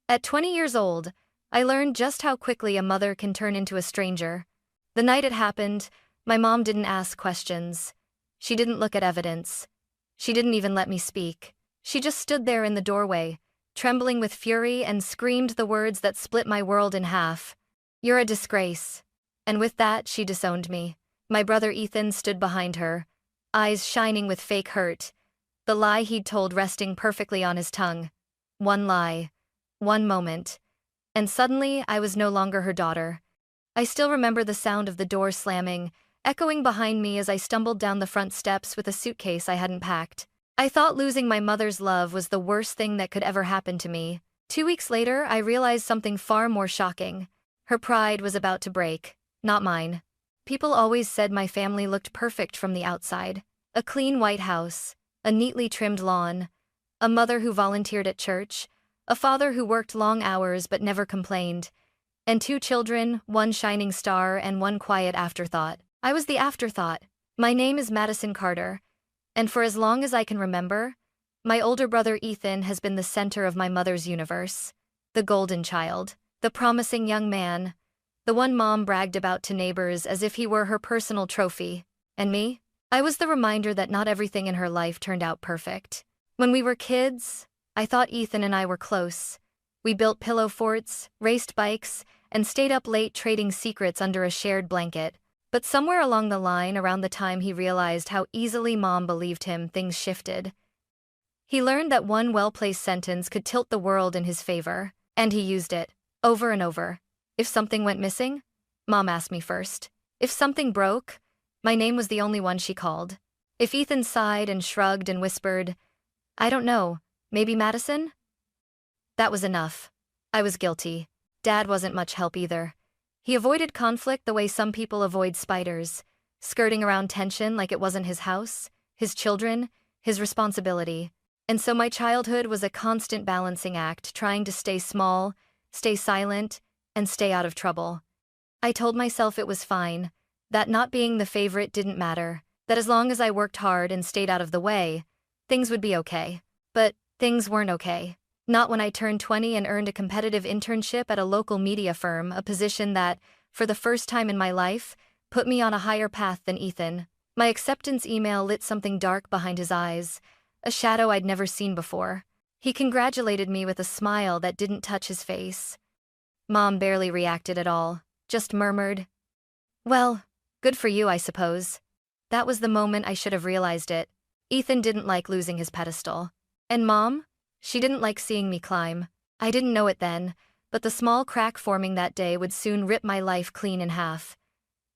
At 20 years old, I learned just how quickly a mother can turn into a stranger. The night it happened, my mom didn't ask questions. She didn't look at evidence. She didn't even let me speak. She just stood there in the doorway, trembling with fury, and screamed the words that split my world in half. "You're a disgrace." And with that, she disowned me. My brother Ethan stood behind her, eyes shining with fake hurt, the lie he'd told resting perfectly on his tongue. One lie. One moment. And suddenly, I was no longer her daughter. I still remember the sound of the door slamming, echoing behind me as I stumbled down the front steps with a suitcase I hadn't packed. I thought losing my mother's love was the worst thing that could ever happen to me. 2 weeks later, I realized something far more shocking. Her pride was about to break, not mine. People always said my family looked perfect from the outside. A clean white house, a neatly trimmed lawn, a mother who volunteered at church, a father who worked long hours but never complained, and 2 children, one shining star and one quiet afterthought. I was the afterthought. My name is Madison Carter, and for as long as I can remember, my older brother Ethan has been the center of my mother's universe. The golden child, the promising young man, the one mom bragged about to neighbors as if he were her personal trophy. And me? I was the reminder that not everything in her life turned out perfect. When we were kids, I thought Ethan and I were close. We built pillow forts, raced bikes, and stayed up late trading secrets under a shared blanket. But somewhere along the line, around the time he realized how easily Mom believed him, things shifted. He learned that one well-placed sentence could tilt the world in his favor, and he used it, over and over. If something went missing, Mom asked me first. If something broke, my name was the only one she called. If Ethan sighed and shrugged and whispered, "I don't know, maybe Madison?" that was enough. I was guilty. Dad wasn't much help either. He avoided conflict the way some people avoid spiders, skirting around tension like it wasn't his house, his children, his responsibility. And so my childhood was a constant balancing act, trying to stay small, stay silent, and stay out of trouble. I told myself it was fine, that not being the favorite didn't matter, that as long as I worked hard and stayed out of the way, things would be okay. But things weren't okay. Not when I turned 20 and earned a competitive internship at a local media firm, a position that, for the first time in my life, put me on a higher path than Ethan. My acceptance email lit something dark behind his eyes, a shadow I'd never seen before. He congratulated me with a smile that didn't touch his face. Mom barely reacted at all, just murmured, "Well, good for you, I suppose." That was the moment I should have realized it. Ethan didn't like losing his pedestal. And Mom? She didn't like seeing me climb. I didn't know it then, but the small crack forming that day would soon rip my life clean in half.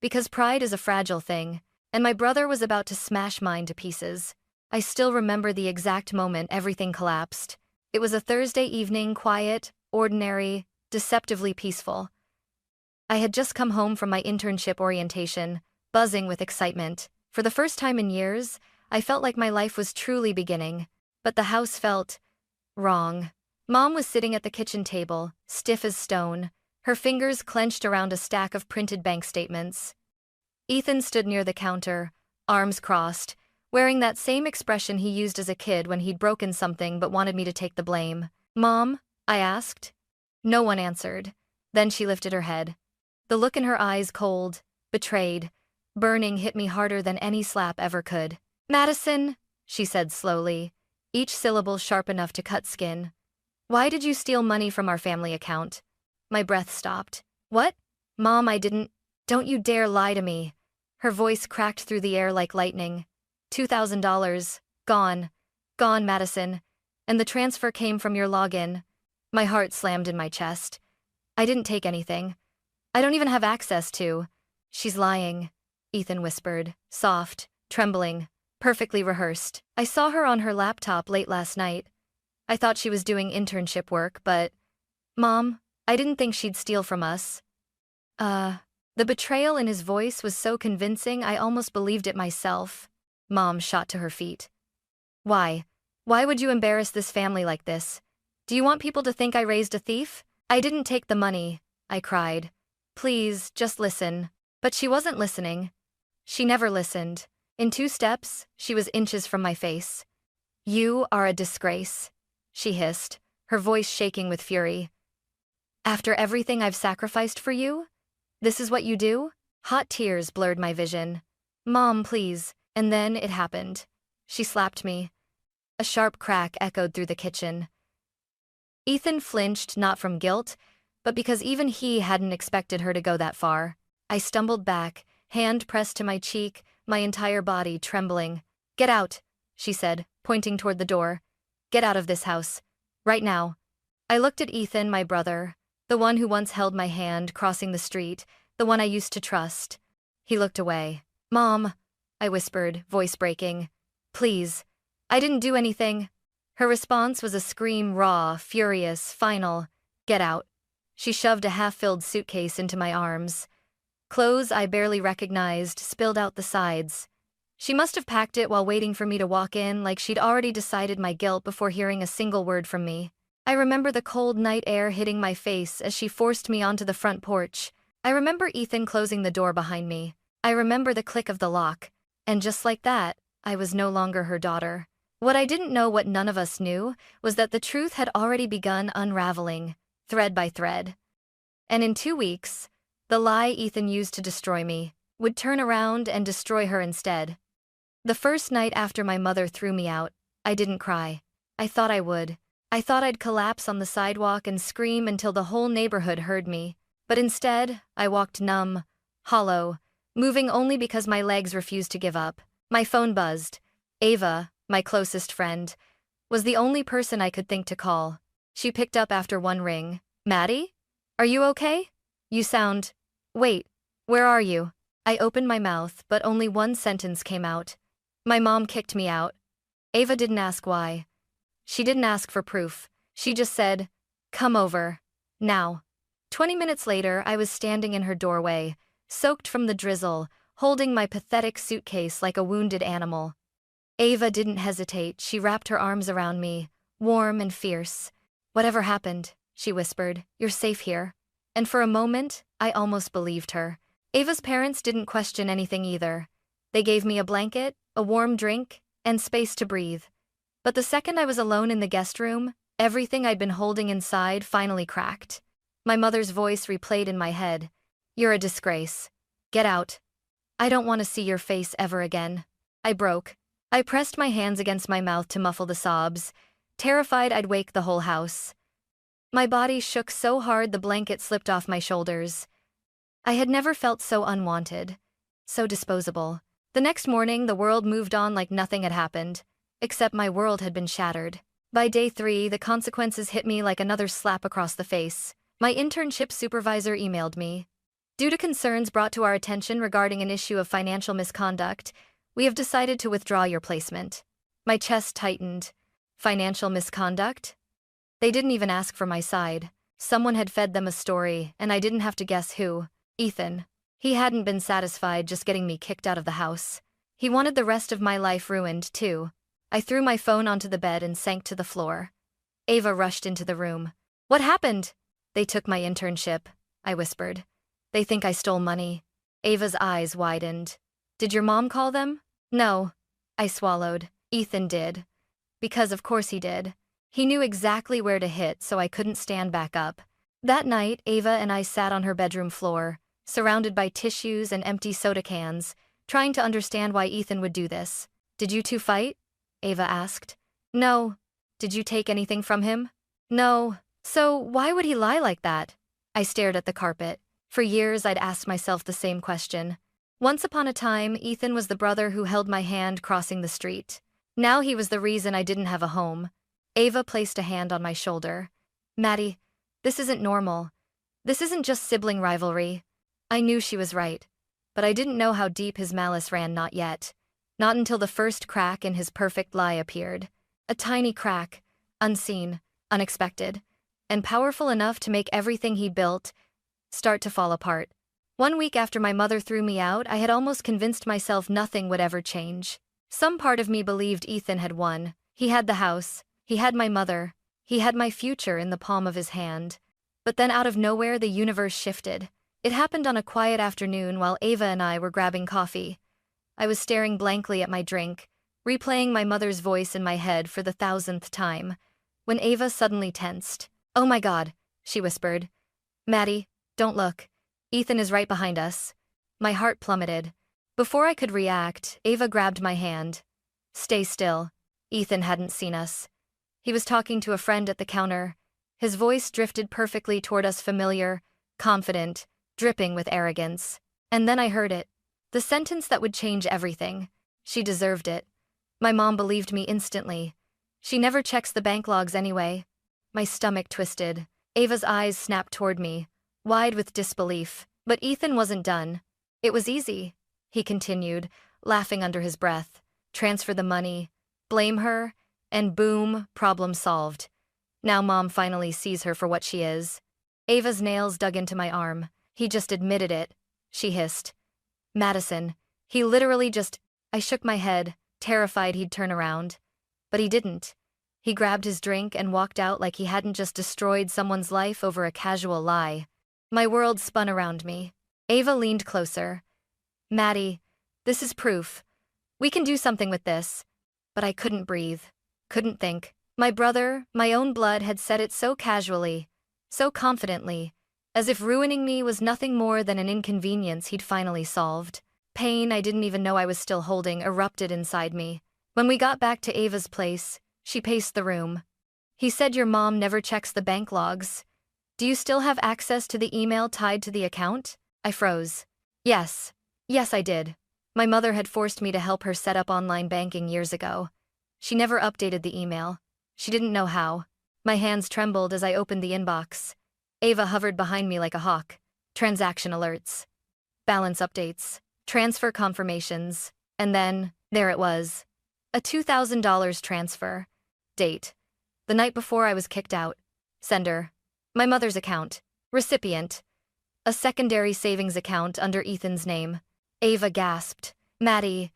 Because pride is a fragile thing, and my brother was about to smash mine to pieces. I still remember the exact moment everything collapsed. It was a Thursday evening, quiet, ordinary, deceptively peaceful. I had just come home from my internship orientation, buzzing with excitement. For the first time in years, I felt like my life was truly beginning. But the house felt wrong. Mom was sitting at the kitchen table, stiff as stone, her fingers clenched around a stack of printed bank statements. Ethan stood near the counter, arms crossed, wearing that same expression he used as a kid when he'd broken something but wanted me to take the blame. "Mom?" I asked. No one answered. Then she lifted her head. The look in her eyes, cold, betrayed, burning, hit me harder than any slap ever could. "Madison," she said slowly, each syllable sharp enough to cut skin. "Why did you steal money from our family account?" My breath stopped. "What? Mom, I didn't." "Don't you dare lie to me." Her voice cracked through the air like lightning. $2,000. Gone. Gone, Madison. And the transfer came from your login. My heart slammed in my chest. I didn't take anything. I don't even have access to. "She's lying," Ethan whispered, soft, trembling, perfectly rehearsed. "I saw her on her laptop late last night. I thought she was doing internship work, but... Mom, I didn't think she'd steal from us." The betrayal in his voice was so convincing I almost believed it myself. Mom shot to her feet. "Why? Why would you embarrass this family like this? Do you want people to think I raised a thief?" "I didn't take the money," I cried. "Please, just listen." But she wasn't listening. She never listened. In 2 steps, she was inches from my face. "You are a disgrace," she hissed, her voice shaking with fury. After everything I've sacrificed for you? This is what you do? Hot tears blurred my vision. Mom, please. And then it happened. She slapped me. A sharp crack echoed through the kitchen. Ethan flinched, not from guilt, but because even he hadn't expected her to go that far. I stumbled back, hand pressed to my cheek, my entire body trembling. Get out, she said, pointing toward the door. Get out of this house. Right now. I looked at Ethan, my brother, the one who once held my hand crossing the street, the one I used to trust. He looked away. Mom, I whispered, voice breaking. Please. I didn't do anything. Her response was a scream, raw, furious, final. Get out. She shoved a half-filled suitcase into my arms. Clothes I barely recognized spilled out the sides. She must have packed it while waiting for me to walk in, like she'd already decided my guilt before hearing a single word from me. I remember the cold night air hitting my face as she forced me onto the front porch. I remember Ethan closing the door behind me. I remember the click of the lock. And just like that, I was no longer her daughter. What I didn't know, what none of us knew, was that the truth had already begun unraveling, thread by thread. And in 2 weeks, the lie Ethan used to destroy me would turn around and destroy her instead. The first night after my mother threw me out, I didn't cry. I thought I would. I thought I'd collapse on the sidewalk and scream until the whole neighborhood heard me. But instead, I walked numb, hollow, moving only because my legs refused to give up. My phone buzzed. Ava, my closest friend, was the only person I could think to call. She picked up after one ring. Maddie? Are you okay? You sound… Wait, where are you? I opened my mouth, but only one sentence came out. My mom kicked me out. Ava didn't ask why. She didn't ask for proof. She just said, come over. Now. 20 minutes later, I was standing in her doorway, soaked from the drizzle, holding my pathetic suitcase like a wounded animal. Ava didn't hesitate. She wrapped her arms around me, warm and fierce. Whatever happened, she whispered, you're safe here. And for a moment, I almost believed her. Ava's parents didn't question anything either. They gave me a blanket, a warm drink, and space to breathe. But the second I was alone in the guest room, everything I'd been holding inside finally cracked. My mother's voice replayed in my head. You're a disgrace. Get out. I don't want to see your face ever again. I broke. I pressed my hands against my mouth to muffle the sobs, terrified I'd wake the whole house. My body shook so hard the blanket slipped off my shoulders. I had never felt so unwanted, so disposable. The next morning, the world moved on like nothing had happened, except my world had been shattered. By day 3, the consequences hit me like another slap across the face. My internship supervisor emailed me. Due to concerns brought to our attention regarding an issue of financial misconduct, we have decided to withdraw your placement. My chest tightened. Financial misconduct? They didn't even ask for my side. Someone had fed them a story, and I didn't have to guess who. Ethan. He hadn't been satisfied just getting me kicked out of the house. He wanted the rest of my life ruined, too. I threw my phone onto the bed and sank to the floor. Ava rushed into the room. What happened? They took my internship, I whispered. They think I stole money. Ava's eyes widened. Did your mom call them? No. I swallowed. Ethan did. Because of course he did. He knew exactly where to hit, so I couldn't stand back up. That night, Ava and I sat on her bedroom floor, surrounded by tissues and empty soda cans, trying to understand why Ethan would do this. Did you two fight? Ava asked. No. Did you take anything from him? No. So why would he lie like that? I stared at the carpet. For years, I'd asked myself the same question. Once upon a time, Ethan was the brother who held my hand crossing the street. Now he was the reason I didn't have a home. Ava placed a hand on my shoulder. Maddie, this isn't normal. This isn't just sibling rivalry. I knew she was right, but I didn't know how deep his malice ran, not yet. Not until the first crack in his perfect lie appeared. A tiny crack, unseen, unexpected, and powerful enough to make everything he built start to fall apart. 1 week after my mother threw me out, I had almost convinced myself nothing would ever change. Some part of me believed Ethan had won. He had the house. He had my mother. He had my future in the palm of his hand. But then out of nowhere, the universe shifted. It happened on a quiet afternoon while Ava and I were grabbing coffee. I was staring blankly at my drink, replaying my mother's voice in my head for the 1000th time, when Ava suddenly tensed. Oh my God, she whispered. Maddie, don't look. Ethan is right behind us. My heart plummeted. Before I could react, Ava grabbed my hand. Stay still. Ethan hadn't seen us. He was talking to a friend at the counter. His voice drifted perfectly toward us, familiar, confident, dripping with arrogance. And then I heard it. The sentence that would change everything. She deserved it. My mom believed me instantly. She never checks the bank logs anyway. My stomach twisted. Ava's eyes snapped toward me, wide with disbelief. But Ethan wasn't done. It was easy, he continued, laughing under his breath. Transfer the money, blame her, and boom, problem solved. Now Mom finally sees her for what she is. Ava's nails dug into my arm. He just admitted it, she hissed. Madison, he literally just... I shook my head, terrified he'd turn around. But he didn't. He grabbed his drink and walked out like he hadn't just destroyed someone's life over a casual lie. My world spun around me. Ava leaned closer. Maddie, this is proof. We can do something with this. But I couldn't breathe. Couldn't think. My brother, my own blood, had said it so casually, so confidently, as if ruining me was nothing more than an inconvenience he'd finally solved. Pain I didn't even know I was still holding erupted inside me. When we got back to Ava's place, she paced the room. He said your mom never checks the bank logs. Do you still have access to the email tied to the account? I froze. Yes. Yes, I did. My mother had forced me to help her set up online banking years ago. She never updated the email. She didn't know how. My hands trembled as I opened the inbox. Ava hovered behind me like a hawk. Transaction alerts. Balance updates. Transfer confirmations. And then, there it was. A $2,000 transfer. Date. The night before I was kicked out. Sender. My mother's account. Recipient. A secondary savings account under Ethan's name. Ava gasped. Maddie,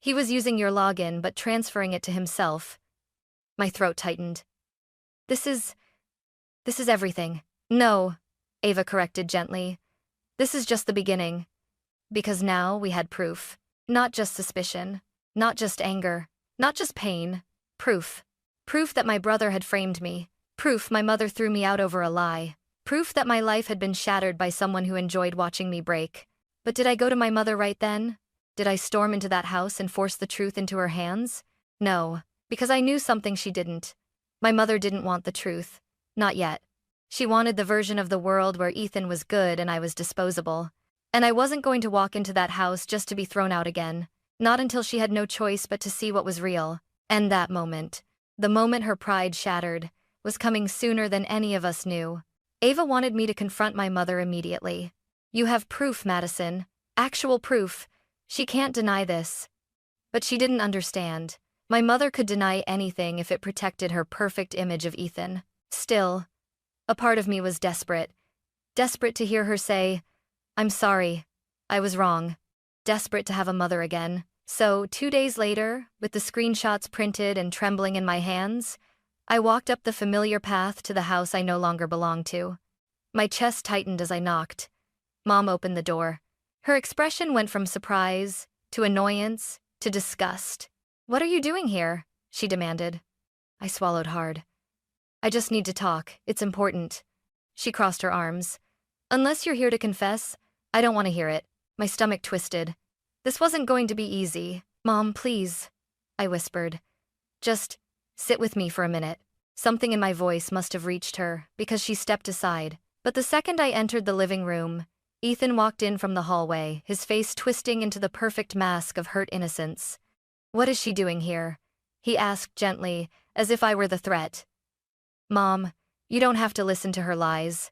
he was using your login but transferring it to himself. My throat tightened. This is everything. No, Ava corrected gently. This is just the beginning. Because now we had proof. Not just suspicion. Not just anger. Not just pain. Proof. Proof that my brother had framed me. Proof my mother threw me out over a lie. Proof that my life had been shattered by someone who enjoyed watching me break. But did I go to my mother right then? Did I storm into that house and force the truth into her hands? No, because I knew something she didn't. My mother didn't want the truth. Not yet. She wanted the version of the world where Ethan was good and I was disposable. And I wasn't going to walk into that house just to be thrown out again. Not until she had no choice but to see what was real. And that moment, the moment her pride shattered, was coming sooner than any of us knew. Ava wanted me to confront my mother immediately. You have proof, Madison. Actual proof. She can't deny this. But she didn't understand. My mother could deny anything if it protected her perfect image of Ethan. Still, a part of me was desperate. Desperate to hear her say, I'm sorry. I was wrong. Desperate to have a mother again. So, 2 days later, with the screenshots printed and trembling in my hands, I walked up the familiar path to the house I no longer belonged to. My chest tightened as I knocked. Mom opened the door. Her expression went from surprise, to annoyance, to disgust. What are you doing here? She demanded. I swallowed hard. I just need to talk. It's important. She crossed her arms. Unless you're here to confess, I don't want to hear it. My stomach twisted. This wasn't going to be easy. Mom, please, I whispered. Just sit with me for a minute. Something in my voice must have reached her, because she stepped aside. But the second I entered the living room, Ethan walked in from the hallway, his face twisting into the perfect mask of hurt innocence. What is she doing here? He asked gently, as if I were the threat. Mom, you don't have to listen to her lies.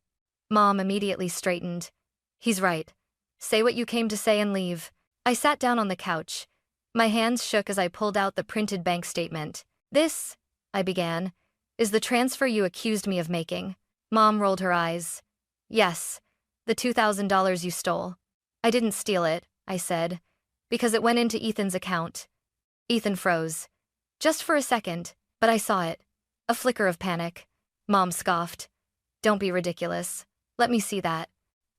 Mom immediately straightened. He's right. Say what you came to say and leave. I sat down on the couch. My hands shook as I pulled out the printed bank statement. This, I began, is the transfer you accused me of making. Mom rolled her eyes. Yes, the $2,000 you stole. I didn't steal it, I said, because it went into Ethan's account. Ethan froze. Just for a second, but I saw it. A flicker of panic. Mom scoffed. Don't be ridiculous. Let me see that.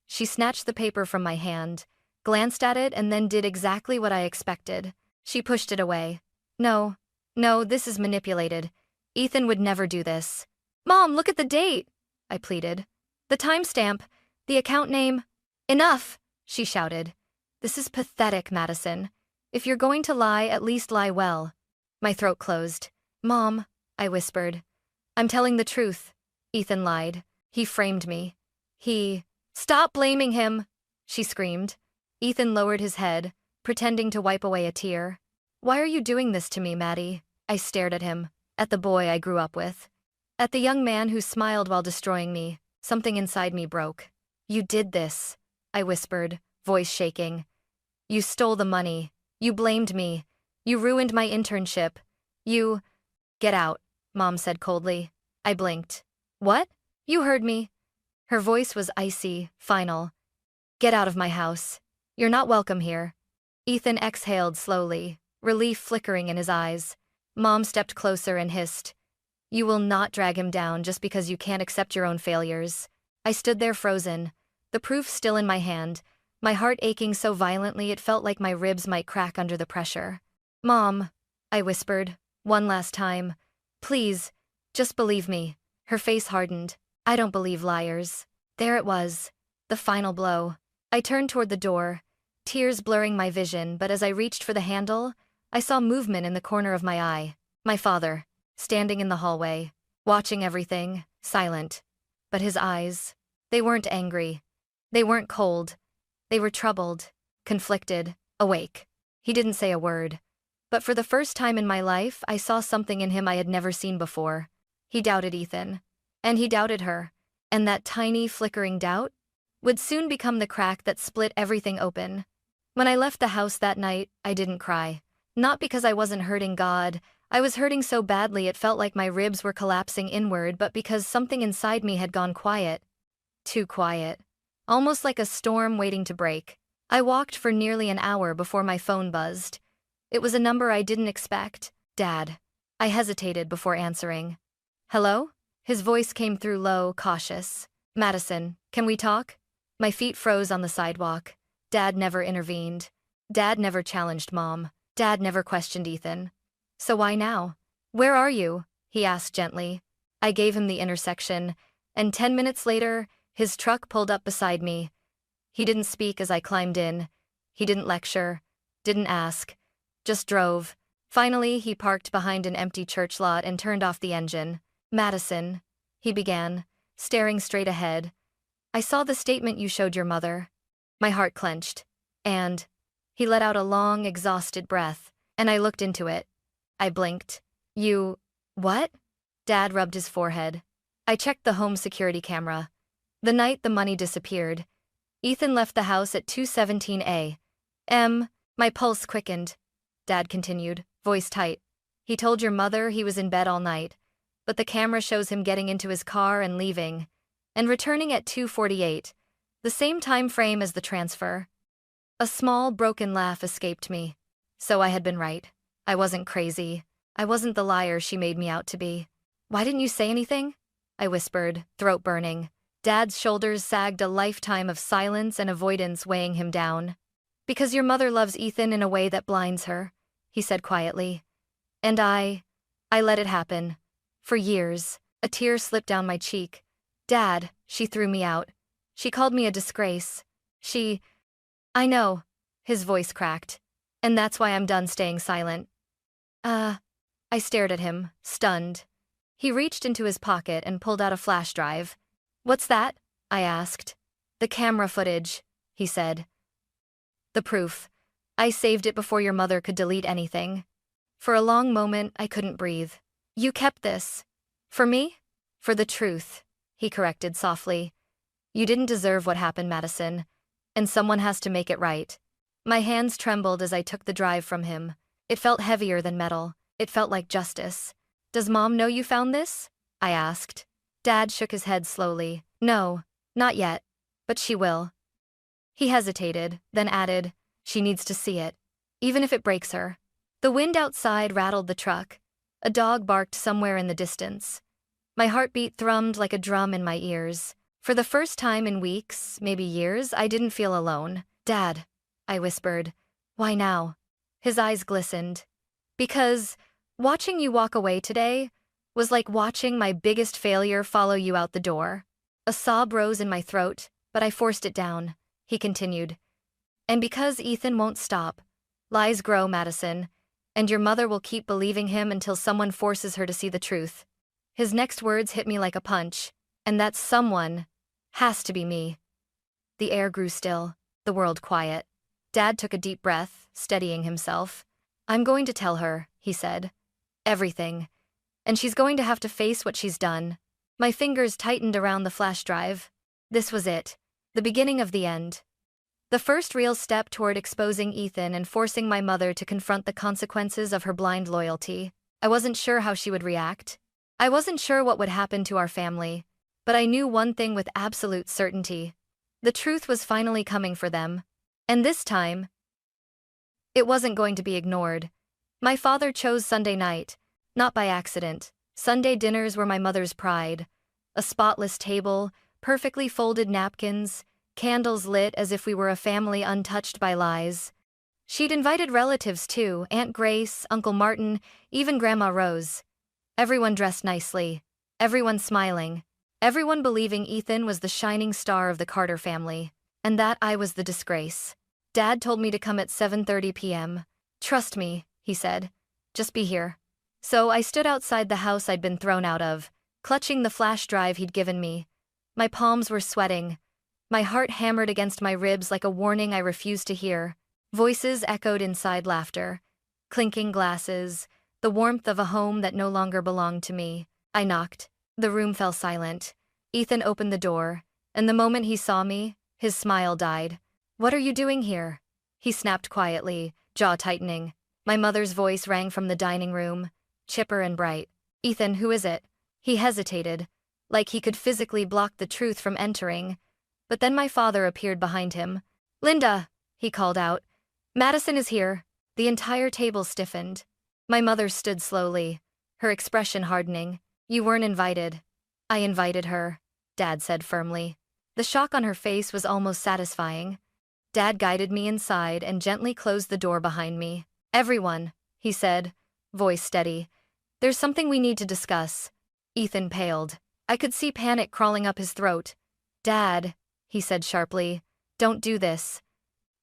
She snatched the paper from my hand, glanced at it, and then did exactly what I expected. She pushed it away. No, this is manipulated. Ethan would never do this. Mom, look at the date, I pleaded. The timestamp. The account name? Enough, she shouted. This is pathetic, Madison. If you're going to lie, at least lie well. My throat closed. Mom, I whispered. I'm telling the truth. Ethan lied. He framed me. Stop blaming him, she screamed. Ethan lowered his head, pretending to wipe away a tear. Why are you doing this to me, Maddie? I stared at him, at the boy I grew up with. At the young man who smiled while destroying me. Something inside me broke. You did this, I whispered, voice shaking. You stole the money. You blamed me. You ruined my internship. You— Get out, Mom said coldly. I blinked. What? You heard me. Her voice was icy, final. Get out of my house. You're not welcome here. Ethan exhaled slowly, relief flickering in his eyes. Mom stepped closer and hissed. You will not drag him down just because you can't accept your own failures. I stood there frozen, the proof still in my hand, my heart aching so violently it felt like my ribs might crack under the pressure. Mom, I whispered, one last time. Please, just believe me. Her face hardened. I don't believe liars. There it was, the final blow. I turned toward the door, tears blurring my vision, but as I reached for the handle, I saw movement in the corner of my eye. My father, standing in the hallway, watching everything, silent. But his eyes, they weren't angry. They weren't cold. They were troubled, conflicted, awake. He didn't say a word. But for the first time in my life, I saw something in him I had never seen before. He doubted Ethan. And he doubted her. And that tiny, flickering doubt would soon become the crack that split everything open. When I left the house that night, I didn't cry. Not because I wasn't hurting God. I was hurting so badly it felt like my ribs were collapsing inward, but because something inside me had gone quiet. Too quiet. Almost like a storm waiting to break. I walked for nearly an hour before my phone buzzed. It was a number I didn't expect. Dad. I hesitated before answering. Hello? His voice came through low, cautious. Madison, can we talk? My feet froze on the sidewalk. Dad never intervened. Dad never challenged Mom. Dad never questioned Ethan. So why now? Where are you? He asked gently. I gave him the intersection, and 10 minutes later, his truck pulled up beside me. He didn't speak as I climbed in. He didn't lecture, didn't ask, just drove. Finally, he parked behind an empty church lot and turned off the engine. Madison, he began, staring straight ahead. I saw the statement you showed your mother. My heart clenched. And he let out a long, exhausted breath, and I looked into it. I blinked. What? Dad rubbed his forehead. I checked the home security camera. The night the money disappeared, Ethan left the house at 2:17 a.m. My pulse quickened. Dad continued, voice tight. He told your mother he was in bed all night, but the camera shows him getting into his car and leaving, and returning at 2:48, the same time frame as the transfer. A small, broken laugh escaped me. So I had been right. I wasn't crazy. I wasn't the liar she made me out to be. Why didn't you say anything? I whispered, throat burning. Dad's shoulders sagged, a lifetime of silence and avoidance weighing him down. Because your mother loves Ethan in a way that blinds her, he said quietly. And I let it happen. For years, a tear slipped down my cheek. Dad, she threw me out. She called me a disgrace. I know. His voice cracked. And that's why I'm done staying silent. I stared at him, stunned. He reached into his pocket and pulled out a flash drive. What's that? I asked. The camera footage, he said. The proof. I saved it before your mother could delete anything. For a long moment, I couldn't breathe. You kept this. For me? For the truth, he corrected softly. You didn't deserve what happened, Madison. And someone has to make it right. My hands trembled as I took the drive from him. It felt heavier than metal. It felt like justice. Does Mom know you found this? I asked. Dad shook his head slowly. No, not yet. But she will. He hesitated, then added, she needs to see it. Even if it breaks her. The wind outside rattled the truck. A dog barked somewhere in the distance. My heartbeat thrummed like a drum in my ears. For the first time in weeks, maybe years, I didn't feel alone. Dad, I whispered. Why now? His eyes glistened. Because watching you walk away today was like watching my biggest failure follow you out the door. A sob rose in my throat, but but I forced it down," he continued. "And because Ethan won't stop, lies grow, Madison, and your mother will keep believing him until someone forces her to see the truth." His next words hit me like a punch, and that someone has to be me. The air grew still, the world quiet. Dad took a deep breath, steadying himself. "I'm going to tell her," he said. "Everything. And she's going to have to face what she's done." My fingers tightened around the flash drive. This was it. The beginning of the end. The first real step toward exposing Ethan and forcing my mother to confront the consequences of her blind loyalty. I wasn't sure how she would react. I wasn't sure what would happen to our family. But I knew one thing with absolute certainty. The truth was finally coming for them. And this time, it wasn't going to be ignored. My father chose Sunday night, not by accident. Sunday dinners were my mother's pride. A spotless table, perfectly folded napkins, candles lit as if we were a family untouched by lies. She'd invited relatives too, Aunt Grace, Uncle Martin, even Grandma Rose. Everyone dressed nicely. Everyone smiling. Everyone believing Ethan was the shining star of the Carter family. And that I was the disgrace. Dad told me to come at 7:30 p.m. "Trust me," he said. "Just be here." So I stood outside the house I'd been thrown out of, clutching the flash drive he'd given me. My palms were sweating. My heart hammered against my ribs like a warning I refused to hear. Voices echoed inside laughter. Clinking glasses. The warmth of a home that no longer belonged to me. I knocked. The room fell silent. Ethan opened the door, and the moment he saw me, his smile died. "What are you doing here?" he snapped quietly, jaw tightening. My mother's voice rang from the dining room, chipper and bright. "Ethan, who is it?" He hesitated, like he could physically block the truth from entering. But then my father appeared behind him. "Linda," he called out. "Madison is here." The entire table stiffened. My mother stood slowly, her expression hardening. "You weren't invited." "I invited her," Dad said firmly. The shock on her face was almost satisfying. Dad guided me inside and gently closed the door behind me. "Everyone," he said, voice steady. "There's something we need to discuss." Ethan paled. I could see panic crawling up his throat. "Dad," he said sharply, "don't do this."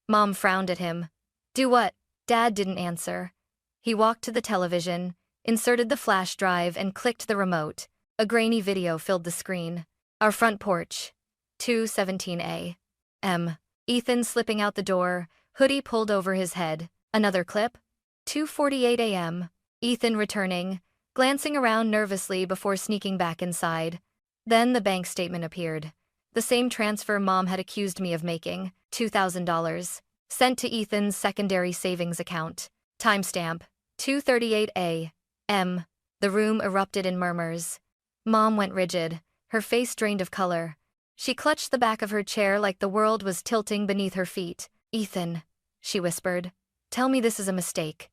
Mom frowned at him. "Do what?" Dad didn't answer. He walked to the television, inserted the flash drive and clicked the remote. A grainy video filled the screen. Our front porch. 2:17 a.m. Ethan slipping out the door, hoodie pulled over his head. Another clip. 2:48 a.m. Ethan returning, glancing around nervously before sneaking back inside. Then the bank statement appeared. The same transfer Mom had accused me of making, $2,000, sent to Ethan's secondary savings account. Timestamp, 2:38 a.m. The room erupted in murmurs. Mom went rigid, her face drained of color. She clutched the back of her chair like the world was tilting beneath her feet. "Ethan," she whispered, "tell me this is a mistake."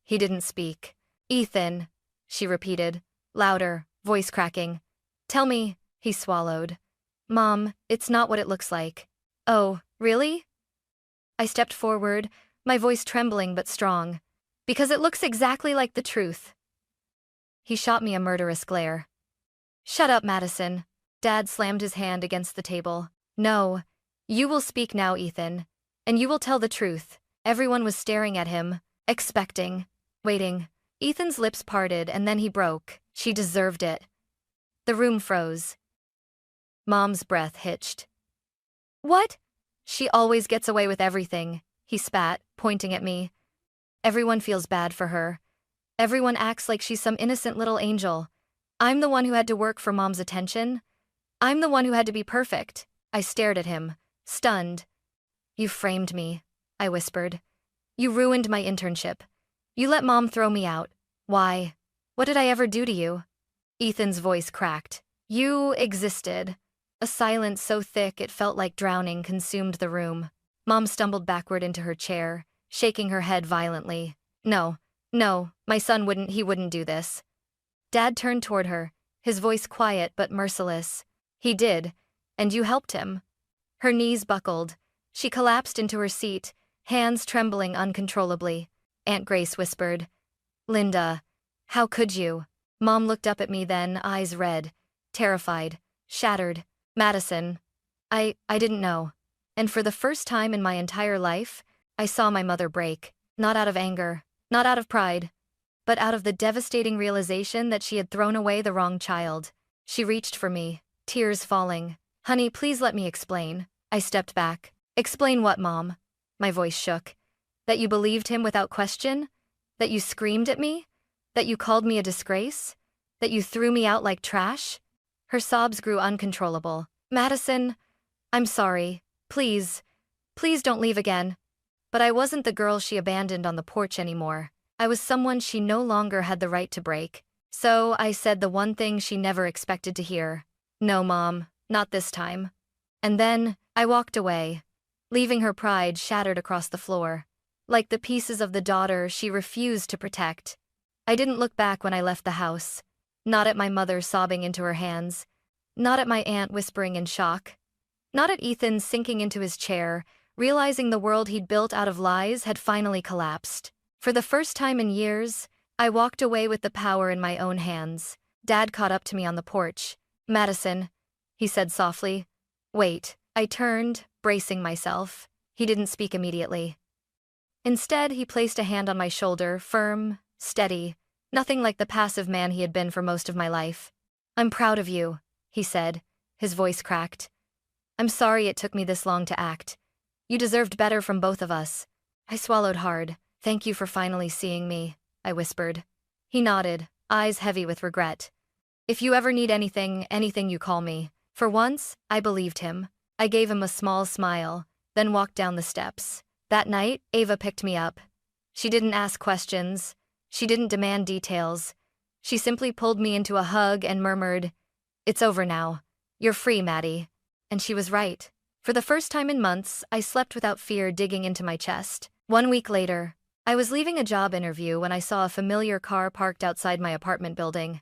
He didn't speak. "Ethan," she repeated, louder, voice cracking. "Tell me," he swallowed. "Mom, it's not what it looks like." "Oh, really?" I stepped forward, my voice trembling but strong. "Because it looks exactly like the truth." He shot me a murderous glare. "Shut up, Madison." Dad slammed his hand against the table. "No. You will speak now, Ethan. And you will tell the truth." Everyone was staring at him, expecting, waiting. Ethan's lips parted and then he broke. "She deserved it." The room froze. Mom's breath hitched. "What?" "She always gets away with everything," he spat, pointing at me. "Everyone feels bad for her. Everyone acts like she's some innocent little angel. I'm the one who had to work for Mom's attention. I'm the one who had to be perfect." I stared at him, stunned. "You framed me," I whispered. "You ruined my internship. You let Mom throw me out. Why? What did I ever do to you?" Ethan's voice cracked. "You existed." A silence so thick it felt like drowning consumed the room. Mom stumbled backward into her chair, shaking her head violently. No, my son wouldn't do this." Dad turned toward her, his voice quiet but merciless. "He did, and you helped him." Her knees buckled. She collapsed into her seat, hands trembling uncontrollably. Aunt Grace whispered, "Linda, how could you?" Mom looked up at me then, eyes red, terrified, shattered. "Madison." I didn't know. And for the first time in my entire life, I saw my mother break. Not out of anger, not out of pride, but out of the devastating realization that she had thrown away the wrong child. She reached for me, tears falling. Honey, please let me explain. I stepped back. Explain what, Mom? My voice shook. That you believed him without question? That you screamed at me? That you called me a disgrace? That you threw me out like trash? Her sobs grew uncontrollable. Madison, I'm sorry. Please, please don't leave again. But I wasn't the girl she abandoned on the porch anymore. I was someone she no longer had the right to break. So I said the one thing she never expected to hear. No, Mom, not this time. And then I walked away, leaving her pride shattered across the floor, like the pieces of the daughter she refused to protect. I didn't look back when I left the house. Not at my mother sobbing into her hands. Not at my aunt whispering in shock. Not at Ethan sinking into his chair, realizing the world he'd built out of lies had finally collapsed. For the first time in years, I walked away with the power in my own hands. Dad caught up to me on the porch. Madison, he said softly. Wait. I turned, bracing myself. He didn't speak immediately. Instead, he placed a hand on my shoulder, firm, steady, nothing like the passive man he had been for most of my life. I'm proud of you, he said, his voice cracked. I'm sorry it took me this long to act. You deserved better from both of us. I swallowed hard. Thank you for finally seeing me, I whispered. He nodded, eyes heavy with regret. If you ever need anything you call me. For once, I believed him. I gave him a small smile, then walked down the steps. That night, Ava picked me up. She didn't ask questions. She didn't demand details. She simply pulled me into a hug and murmured, "It's over now. You're free, Maddie." And she was right. For the first time in months, I slept without fear digging into my chest. 1 week later, I was leaving a job interview when I saw a familiar car parked outside my apartment building.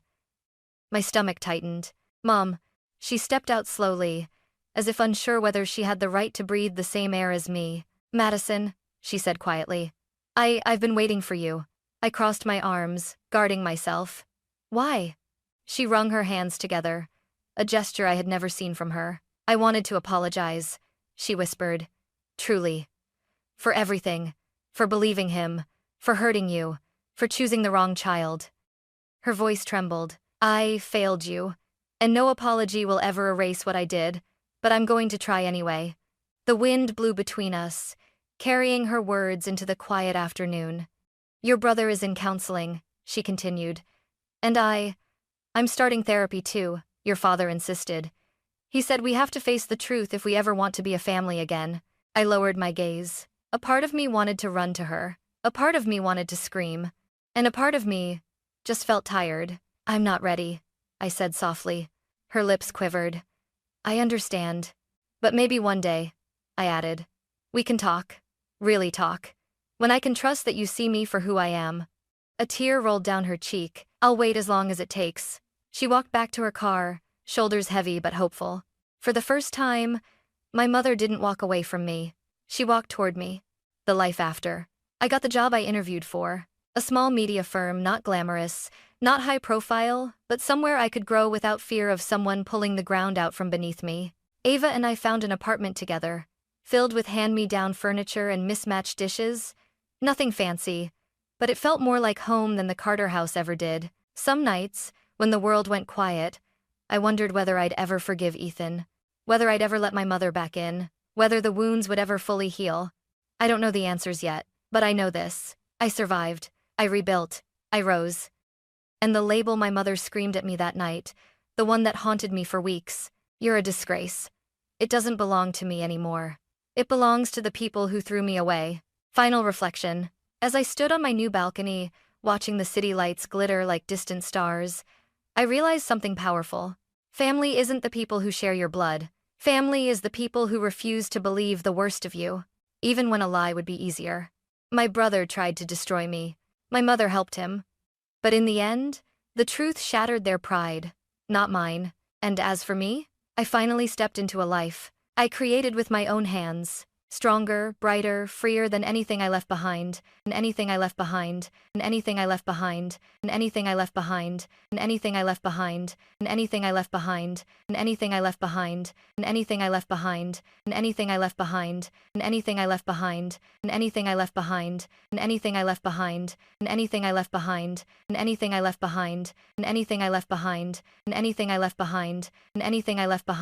My stomach tightened. Mom, she stepped out slowly, as if unsure whether she had the right to breathe the same air as me. Madison, she said quietly. I've been waiting for you. I crossed my arms, guarding myself. Why? She wrung her hands together, a gesture I had never seen from her. I wanted to apologize, she whispered. Truly. For everything. For believing him. For hurting you. For choosing the wrong child. Her voice trembled. I failed you. And no apology will ever erase what I did, but I'm going to try anyway. The wind blew between us, carrying her words into the quiet afternoon. Your brother is in counseling, she continued. And I'm starting therapy too, your father insisted. He said we have to face the truth if we ever want to be a family again. I lowered my gaze. A part of me wanted to run to her. A part of me wanted to scream. And a part of me just felt tired. I'm not ready, I said softly. Her lips quivered. I understand. But maybe one day, I added. We can talk. Really talk. When I can trust that you see me for who I am. A tear rolled down her cheek. I'll wait as long as it takes. She walked back to her car, shoulders heavy but hopeful. For the first time, my mother didn't walk away from me. She walked toward me. The life after. I got the job I interviewed for. A small media firm, not glamorous, not high profile, but somewhere I could grow without fear of someone pulling the ground out from beneath me. Ava and I found an apartment together, filled with hand-me-down furniture and mismatched dishes. Nothing fancy, but it felt more like home than the Carter house ever did. Some nights, when the world went quiet, I wondered whether I'd ever forgive Ethan, whether I'd ever let my mother back in, whether the wounds would ever fully heal. I don't know the answers yet, but I know this. I survived. I rebuilt. I rose. And the label my mother screamed at me that night, the one that haunted me for weeks, you're a disgrace. It doesn't belong to me anymore. It belongs to the people who threw me away. Final reflection. As I stood on my new balcony, watching the city lights glitter like distant stars, I realized something powerful. Family isn't the people who share your blood. Family is the people who refuse to believe the worst of you, even when a lie would be easier. My brother tried to destroy me. My mother helped him. But in the end, the truth shattered their pride, not mine. And as for me, I finally stepped into a life I created with my own hands. Stronger, brighter, freer than anything I left behind, and anything I left behind, and anything I left behind, and anything I left behind, and anything I left behind, and anything I left behind, and anything I left behind, and anything I left behind, and anything I left behind, and anything I left behind, and anything I left behind, and anything I left behind, and anything I left behind, and anything I left behind, and anything I left behind, and anything I left behind, and anything I left behind.